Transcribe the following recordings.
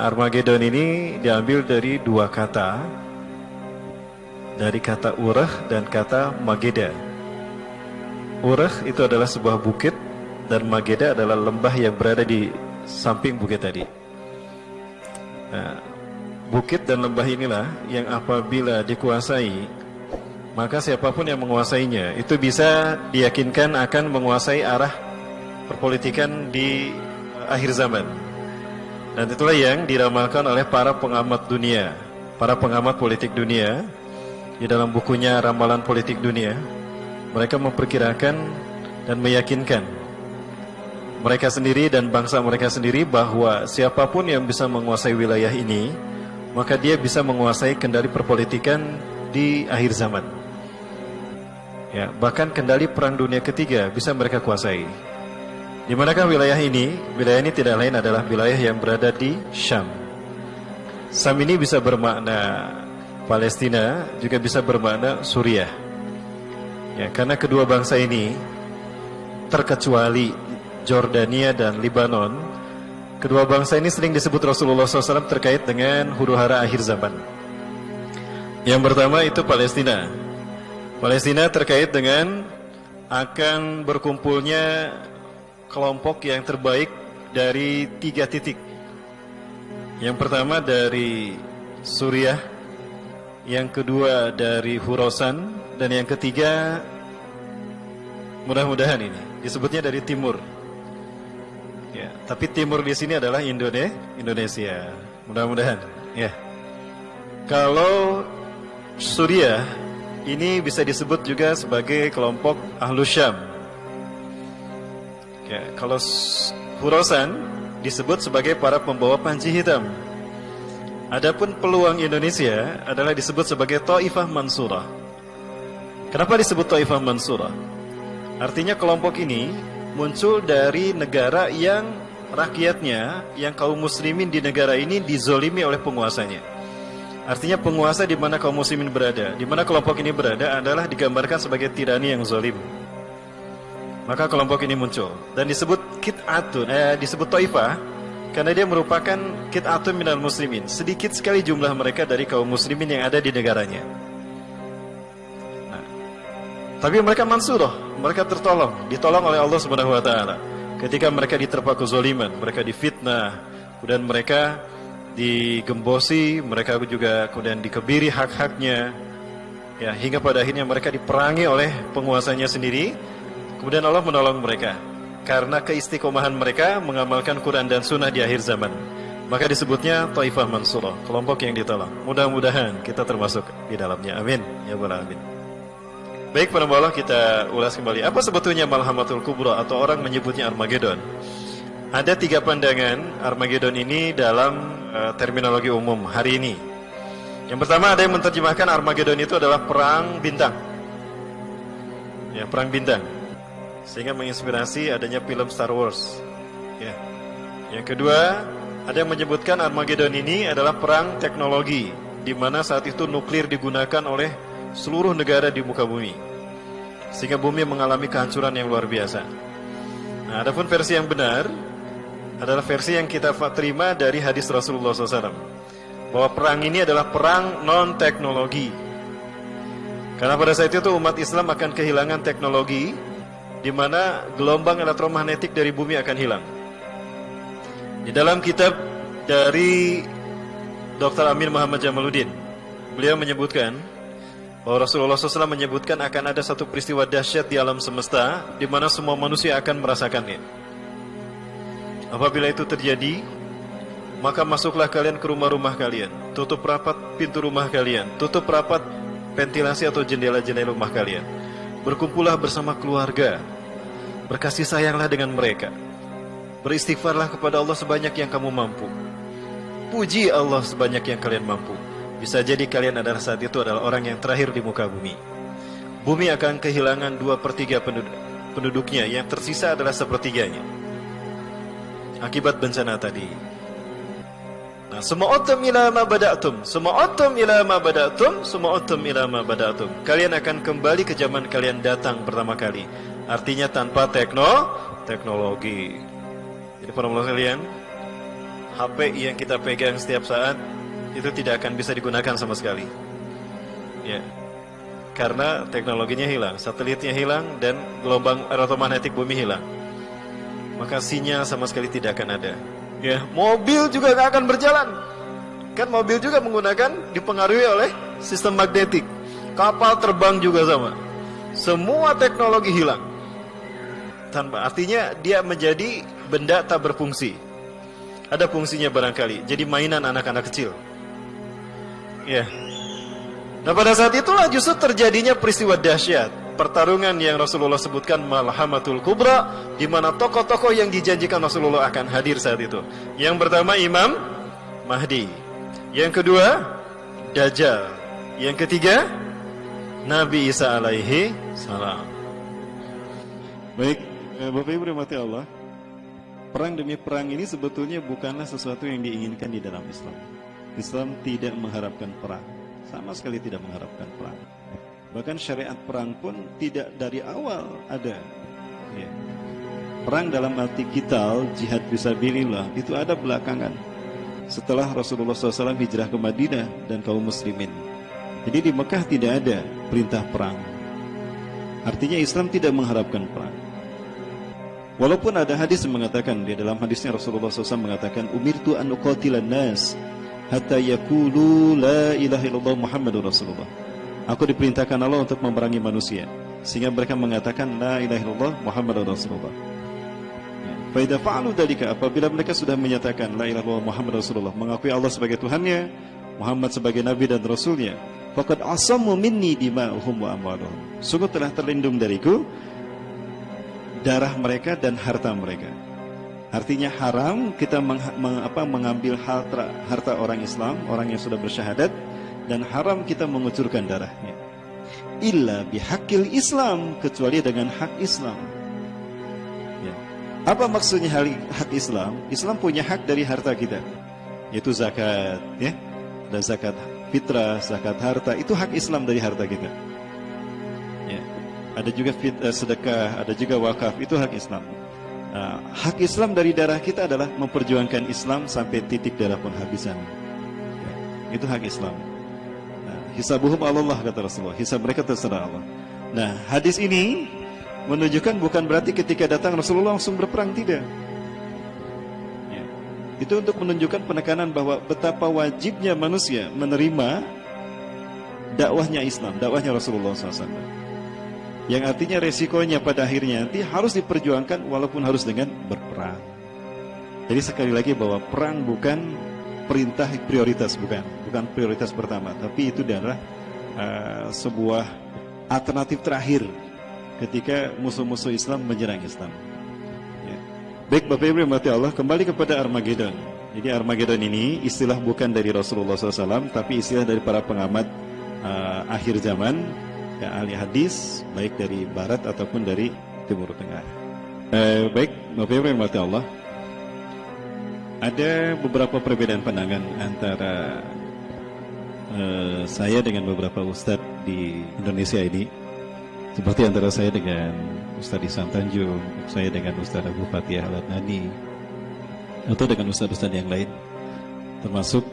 Armageddon ini diambil dari dua kata, dari kata Urah dan kata Mageda. Urah itu adalah sebuah bukit dan Mageda adalah lembah yang berada di samping bukit tadi. Nah, bukit dan lembah inilah yang apabila dikuasai, maka siapapun yang menguasainya itu bisa diyakinkan akan menguasai arah perpolitikan di akhir zaman. Dan itulah yang diramalkan oleh para pengamat dunia, para pengamat politik dunia. Di dalam bukunya Ramalan Politik Dunia, mereka memperkirakan dan meyakinkan mereka sendiri dan bangsa mereka sendiri bahwa siapapun yang bisa menguasai wilayah ini, maka dia bisa menguasai kendali perpolitikan di akhir zaman. Ya, bahkan kendali perang dunia ketiga bisa mereka kuasai. Di manakah wilayah ini? Wilayah ini tidak lain adalah wilayah yang berada di Syam. Syam ini bisa bermakna Palestina, juga bisa bermakna Suriah. Ya, karena kedua bangsa ini, terkecuali Jordania dan Lebanon, kedua bangsa ini sering disebut Rasulullah SAW terkait dengan huru-hara akhir zaman. Yang pertama itu Palestina. Palestina terkait dengan akan berkumpulnya kelompok yang terbaik dari 3 titik. Yang pertama dari Suriah, yang kedua dari Khurasan, dan yang ketiga mudah-mudahan ini disebutnya dari timur. Ya, tapi timur di sini adalah Indonesia. Mudah-mudahan. Ya. Kalau Suriah ini bisa disebut juga sebagai kelompok Ahlus Syam. Ya, kalau Khurasan disebut sebagai para pembawa panji hitam. Adapun peluang Indonesia adalah disebut sebagai Taifah Mansurah. Kenapa disebut Taifah Mansurah? Artinya kelompok ini muncul dari negara yang rakyatnya, yang kaum muslimin di negara ini dizolimi oleh penguasanya. Artinya penguasa di mana kaum muslimin berada, di mana kelompok ini berada adalah digambarkan sebagai tirani yang zolim. Maka kelompok ini muncul dan disebut Qit'atun, disebut Taifah karena dia merupakan Qit'atun minal muslimin. Sedikit sekali jumlah mereka dari kaum muslimin yang ada di negaranya. Nah, tapi mereka mansurah, mereka ditolong oleh Allah Subhanahu wa taala. Ketika mereka diterpa kezaliman, mereka difitnah, kemudian mereka digembosi, mereka juga kemudian dikebiri hak-haknya. Ya, hingga pada akhirnya mereka diperangi oleh penguasanya sendiri. Kemudian Allah menolong mereka karena keistiqomahan mereka mengamalkan Quran dan Sunnah di akhir zaman. Maka disebutnya Taifah Mansurah, kelompok yang ditolong. Mudah-mudahan kita termasuk di dalamnya. Amin ya rabbal alamin. Baik para Allah, kita ulas kembali. Apa sebetulnya Malhamatul Kubra atau orang menyebutnya Armageddon? Ada 3 pandangan Armageddon ini dalam terminologi umum hari ini. Yang pertama, ada yang menerjemahkan Armageddon itu adalah perang bintang. Ya, perang bintang. Sehingga menginspirasi adanya film Star Wars. Ya. Yang kedua, ada yang menyebutkan Armageddon ini adalah perang teknologi, di mana saat itu nuklir digunakan oleh seluruh negara di muka bumi, sehingga bumi mengalami kehancuran yang luar biasa. Nah, adapun versi yang benar adalah versi yang kita terima dari hadis Rasulullah SAW, bahwa perang ini adalah perang non-teknologi. Karena pada saat itu umat Islam akan kehilangan teknologi, di mana gelombang elektromagnetik dari bumi akan hilang. Di dalam kitab dari Dr. Amin Muhammad Jamaluddin, beliau menyebutkan bahwa Rasulullah SAW menyebutkan akan ada satu peristiwa dahsyat di alam semesta, di mana semua manusia akan merasakannya. Apabila itu terjadi, maka masuklah kalian ke rumah-rumah kalian, tutup rapat pintu rumah kalian, tutup rapat ventilasi atau jendela-jendela rumah kalian. Berkumpullah bersama keluarga, berkasih sayanglah dengan mereka, beristighfarlah kepada Allah sebanyak yang kamu mampu, puji Allah sebanyak yang kalian mampu. Bisa jadi kalian adalah saat itu adalah orang yang terakhir di muka bumi. Bumi akan kehilangan 2/3 penduduknya, yang tersisa adalah sepertiganya akibat bencana tadi. Nah, suma'utum ila ma bada'tum, suma'utum ila ma bada'tum, suma'utum ila ma bada'tum. Kalian akan kembali ke zaman kalian datang pertama kali. Artinya tanpa teknologi. Jadi para ulama kalian, HP yang kita pegang setiap saat itu tidak akan bisa digunakan sama sekali. Ya. Karena teknologinya hilang, satelitnya hilang, dan gelombang elektromagnetik bumi hilang. Maka sinyal sama sekali tidak akan ada. Ya, mobil juga nggak akan berjalan. Kan mobil juga menggunakan, dipengaruhi oleh sistem magnetik. Kapal terbang juga sama. Semua teknologi hilang. Tanpa artinya dia menjadi benda tak berfungsi. Ada fungsinya barangkali, jadi mainan anak-anak kecil. Ya. Nah, pada saat itulah justru terjadinya peristiwa dahsyat, pertarungan yang Rasulullah sebutkan Malhamatul Kubra, di mana tokoh-tokoh yang dijanjikan Rasulullah akan hadir saat itu. Yang pertama Imam Mahdi, yang kedua Dajjal, yang ketiga Nabi Isa alaihi salam. Baik, Bapak Ibu rahmati Allah, perang demi perang ini sebetulnya bukanlah sesuatu yang diinginkan di dalam Islam. Islam tidak mengharapkan perang, sama sekali tidak mengharapkan perang. Bahkan syariat perang pun tidak dari awal ada. Ya. Perang dalam arti qital, jihad fisabilillah, itu ada belakangan. Setelah Rasulullah SAW hijrah ke Madinah dan kaum muslimin. Jadi di Mekah tidak ada perintah perang. Artinya Islam tidak mengharapkan perang. Walaupun ada hadis yang mengatakan, di dalam hadisnya Rasulullah SAW mengatakan, umirtu an uqatilan nas hatta yaqulu la ilaha illallah Muhammadur Rasulullah. Aku diperintahkan Allah untuk memerangi manusia sehingga mereka mengatakan la ilaha illallah Muhammadur Rasulullah. Fa idza fa'alu dzalika, apabila mereka sudah menyatakan la ilaha illallah Muhammadur Rasulullah, mengakui Allah sebagai Tuhannya, Muhammad sebagai nabi dan rasulnya, faqad asamu minni dima'uhum wa amwaluhum. Sungguh telah terlindung dariku darah mereka dan harta mereka. Artinya haram kita mengambil harta orang Islam, orang yang sudah bersyahadat, dan haram kita mengucurkan darahnya. Illa bihaqqil Islam, kecuali dengan hak Islam. Ya. Apa maksudnya hak Islam? Islam punya hak dari harta kita, yaitu zakat, ya. Dan zakat fitrah, zakat harta, itu hak Islam dari harta kita. Ya. Ada juga sedekah, ada juga wakaf, itu hak Islam. Hak Islam dari darah kita adalah memperjuangkan Islam sampai titik darah penghabisan. Ya, itu hak Islam. Hisabuhum Allah, kata Rasulullah. Hisab mereka terserah Allah. Nah, hadis ini menunjukkan bukan berarti ketika datang Rasulullah langsung berperang, tidak. Ya, itu untuk menunjukkan penekanan bahwa betapa wajibnya manusia menerima dakwahnya Islam, dakwahnya Rasulullah SAW. Yang artinya resikonya pada akhirnya nanti harus diperjuangkan walaupun harus dengan berperang. Jadi sekali lagi bahwa perang bukan perintah prioritas, bukan prioritas pertama, tapi itu adalah sebuah alternatif terakhir ketika musuh-musuh Islam menyerang Islam. Ya. Baik Bapak Ibu rahmati Allah, kembali kepada Armageddon. Jadi Armageddon ini istilah bukan dari Rasulullah SAW, tapi istilah dari para pengamat akhir zaman. Ya, ahli hadis baik dari barat ataupun dari timur tengah. Baik, Bapak Ibu yang dirahmati Allah, ada beberapa perbedaan pandangan antara saya dengan beberapa ustadz di Indonesia ini, seperti antara saya dengan Ustadz Ihsan Tanjung, saya dengan Ustadz Abu Fatih Al-Adnani, atau dengan ustadz-ustadz yang lain, termasuk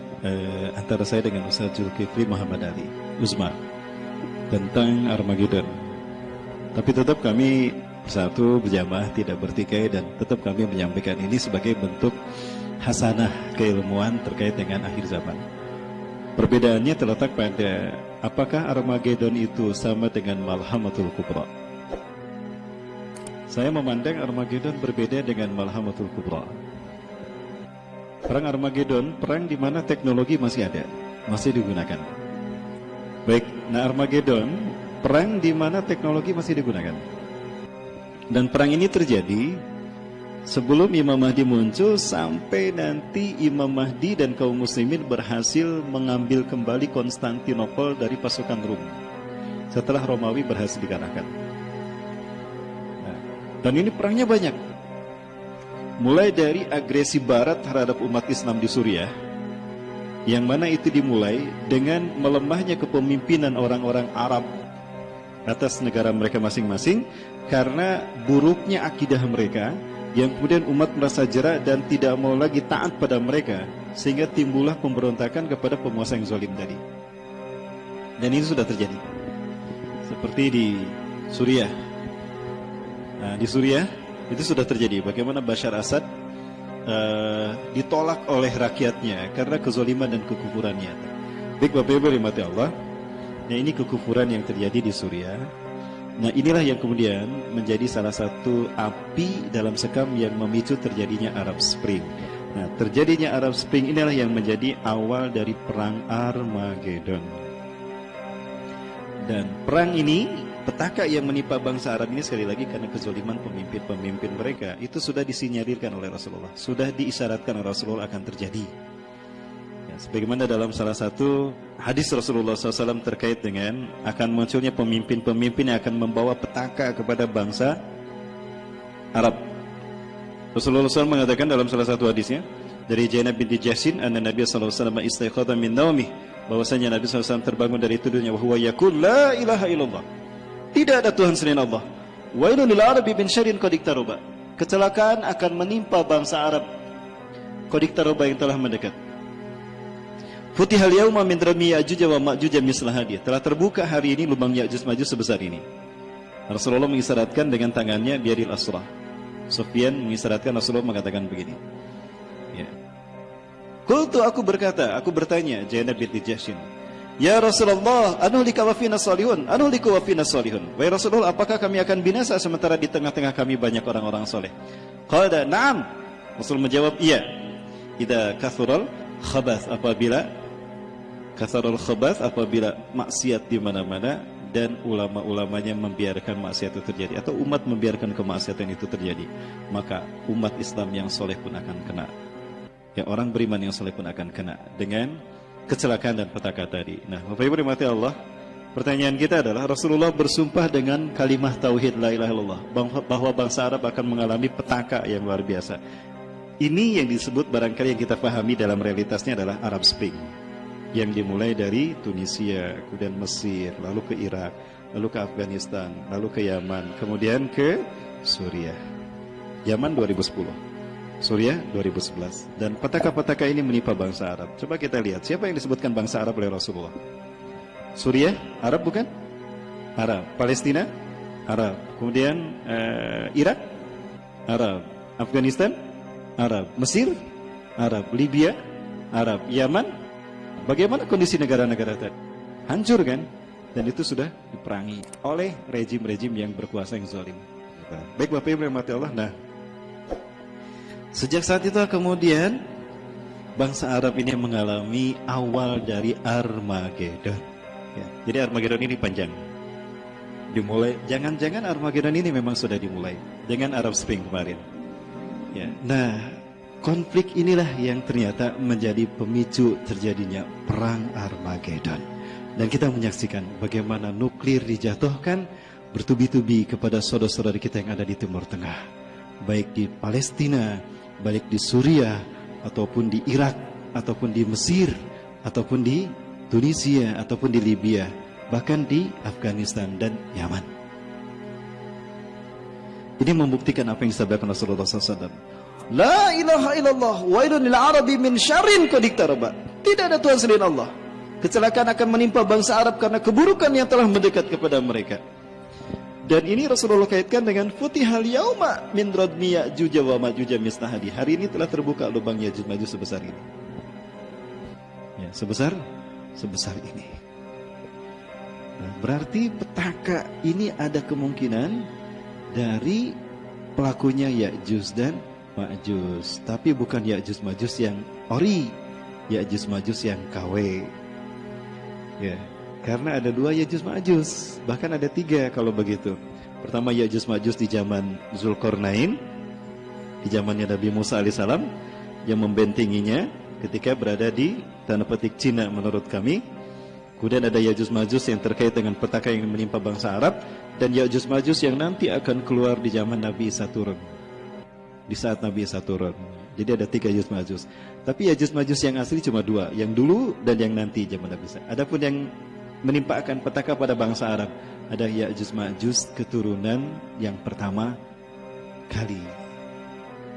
antara saya dengan Ustadz Zulkifli Muhammad Ali Uzma, tentang Armageddon. Tapi tetap kami bersatu, berjamaah, tidak bertikai, dan tetap kami menyampaikan ini sebagai bentuk hasanah keilmuan terkait dengan akhir zaman. Perbedaannya terletak pada apakah Armageddon itu sama dengan Malhamatul Kubra. Saya memandang Armageddon berbeda dengan Malhamatul Kubra. Perang Armageddon, perang di mana teknologi masih ada, masih digunakan. Baik, nah Armageddon, perang di mana teknologi masih digunakan. Dan perang ini terjadi sebelum Imam Mahdi muncul, sampai nanti Imam Mahdi dan kaum muslimin berhasil mengambil kembali Konstantinopel dari pasukan Rum setelah Romawi berhasil dikalahkan. Nah, dan ini perangnya banyak. Mulai dari agresi barat terhadap umat Islam di Suriah, yang mana itu dimulai dengan melemahnya kepemimpinan orang-orang Arab atas negara mereka masing-masing karena buruknya akidah mereka yang kemudian umat merasa jera dan tidak mau lagi taat pada mereka, sehingga timbullah pemberontakan kepada penguasa yang zalim tadi. Dan ini sudah terjadi. Seperti di Suriah. Nah, di Suriah itu sudah terjadi. Bagaimana Bashar Assad ditolak oleh rakyatnya karena kezaliman dan kekufurannya. Baik Bapak Ibu rahmati Allah. Nah, ini kekufuran yang terjadi di Suriah. Nah, inilah yang kemudian menjadi salah satu api dalam sekam yang memicu terjadinya Arab Spring. Nah, terjadinya Arab Spring inilah yang menjadi awal dari perang Armageddon. Dan perang ini, petaka yang menimpa bangsa Arab ini sekali lagi karena kezaliman pemimpin-pemimpin mereka, itu sudah disinyarirkan oleh Rasulullah, sudah diisyaratkan oleh Rasulullah akan terjadi. Ya, sebagaimana dalam salah satu hadis Rasulullah SAW terkait dengan akan munculnya pemimpin-pemimpin yang akan membawa petaka kepada bangsa Arab. Rasulullah SAW mengatakan dalam salah satu hadisnya dari Zainab binti Jahshin, anna Nabi SAW istaiqadha min naumih, bahwasanya Nabi SAW terbangun dari tidurnya, wa huwa yaqul la ilaha illallah, tidak ada Tuhan selain Allah, wailul lil arabi min syarrin qad iqtaraba, kecelakaan akan menimpa bangsa Arab qad iqtaraba yang telah mendekat. Futihal yauma min rami Ya'juj wa Ma'juj mislah hadiyah, telah terbuka hari ini lubang Ya'juj Ma'juj sebesar ini. Rasulullah mengisyaratkan dengan tangannya biadil asrah. Sufyan mengisyaratkan, Rasulullah mengatakan begini. Ya. Qultu, aku berkata, aku bertanya Zainab binti Jahshin, ya Rasulullah, anuhlika wa fina salihun, anuhliku wa fina salihun. Wahai Rasulullah, apakah kami akan binasa sementara di tengah-tengah kami banyak orang-orang soleh? Qala na'am. Rasul menjawab, iya. Idza kathural khabath, apabila kathural khabath, apabila maksiat di mana-mana dan ulama-ulamanya membiarkan maksiat itu terjadi, atau umat membiarkan kemaksiatan itu terjadi, maka umat Islam yang soleh pun akan kena. Ya, orang beriman yang soleh pun akan kena dengan kecelakaan dan petaka tadi. Nah, Bapak Ibu rahmati Allah, pertanyaan kita adalah, Rasulullah bersumpah dengan kalimah tauhid la ilaha illallah bahwa bangsa Arab akan mengalami petaka yang luar biasa. Ini yang disebut barangkali yang kita pahami dalam realitasnya adalah Arab Spring, yang dimulai dari Tunisia, kemudian Mesir, lalu ke Irak, lalu ke Afghanistan, lalu ke Yaman, kemudian ke Suriah. Yaman 2010, Suriah 2011. Dan petaka-petaka ini menimpa bangsa Arab. Coba kita lihat, siapa yang disebutkan bangsa Arab oleh Rasulullah? Suriah, Arab bukan? Arab. Palestina, Arab. Kemudian Irak, Arab. Afghanistan, Arab. Mesir, Arab. Libya, Arab. Yaman. Bagaimana kondisi negara-negara tadi? Hancur kan? Dan itu sudah diperangi oleh rejim-rejim yang berkuasa yang zalim. Baik Bapak Ibu rahmati Allah. Nah, sejak saat itu kemudian bangsa Arab ini mengalami awal dari Armageddon. Ya, jadi Armageddon ini panjang. Dimulai, jangan-jangan Armageddon ini memang sudah dimulai dengan Arab Spring kemarin. Ya, nah, konflik inilah yang ternyata menjadi pemicu terjadinya perang Armageddon. Dan kita menyaksikan bagaimana nuklir dijatuhkan bertubi-tubi kepada saudara-saudara kita yang ada di Timur Tengah, baik di Palestina, baik di Suriah, ataupun di Irak, ataupun di Mesir, ataupun di Tunisia, ataupun di Libya, bahkan di Afghanistan dan Yaman. Ini membuktikan apa yang disampaikan Rasulullah SAW. La ilaha illallah wailun lil arabi min syarrin qad iqtaraba. Tidak ada Tuhan selain Allah. Kecelakaan akan menimpa bangsa Arab karena keburukan yang telah mendekat kepada mereka. Dan ini Rasulullah kaitkan dengan futihal yauma min radmi Ya'juj wa Ma'juj misnahadi. Hari ini telah terbuka lubang Ya'juj Ma'juj sebesar ini. Ya, sebesar ini. Nah, berarti petaka ini ada kemungkinan dari pelakunya Ya'juj dan Ma'juj, tapi bukan Ya'juj Ma'juj yang ori, Ya'juj Ma'juj yang KW. Ya, karena ada 2 Ya'juj Ma'juj, bahkan ada 3 kalau begitu. Pertama Ya'juj Ma'juj di zaman Zulkarnain, di zamannya Nabi Musa alaihissalam, yang membentenginya ketika berada di tanda petik Cina menurut kami. Kemudian ada Ya'juj Ma'juj yang terkait dengan petaka yang menimpa bangsa Arab, dan Ya'juj Ma'juj yang nanti akan keluar di zaman Nabi Isa turun. Di saat Nabi Isa turun. Jadi ada 3 Ya'juj Ma'juj. Tapi Ya'juj Ma'juj yang asli cuma 2, yang dulu dan yang nanti zaman Nabi Isa. Adapun yang menimpakan petaka pada bangsa Arab, ada Ya'juj Ma'juj keturunan yang pertama kali.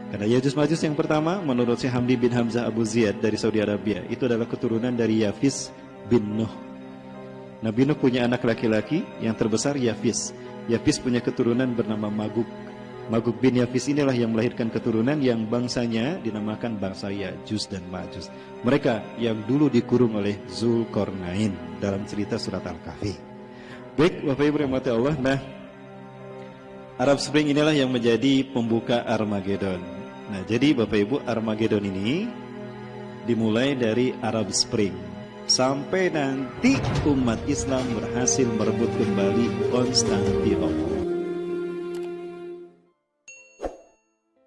Karena Yajuj Majuj yang pertama menurut Syekh Hamdi bin Hamzah Abu Ziyad dari Saudi Arabia itu adalah keturunan dari Yafis bin Nuh. Nabi Nuh punya anak laki-laki yang terbesar Yafis. Yafis punya keturunan bernama Maguk. Maguk bin Yafis inilah yang melahirkan keturunan yang bangsanya dinamakan bangsa Yajuj dan Majuj. Mereka yang dulu dikurung oleh Zulkarnain dalam cerita surat Al-Kahfi. Baik, Bapak Ibu rahmati Allah. Nah, Arab Spring inilah yang menjadi pembuka Armageddon. Nah, jadi Bapak Ibu, Armageddon ini dimulai dari Arab Spring sampai nanti umat Islam berhasil merebut kembali Konstantinopel.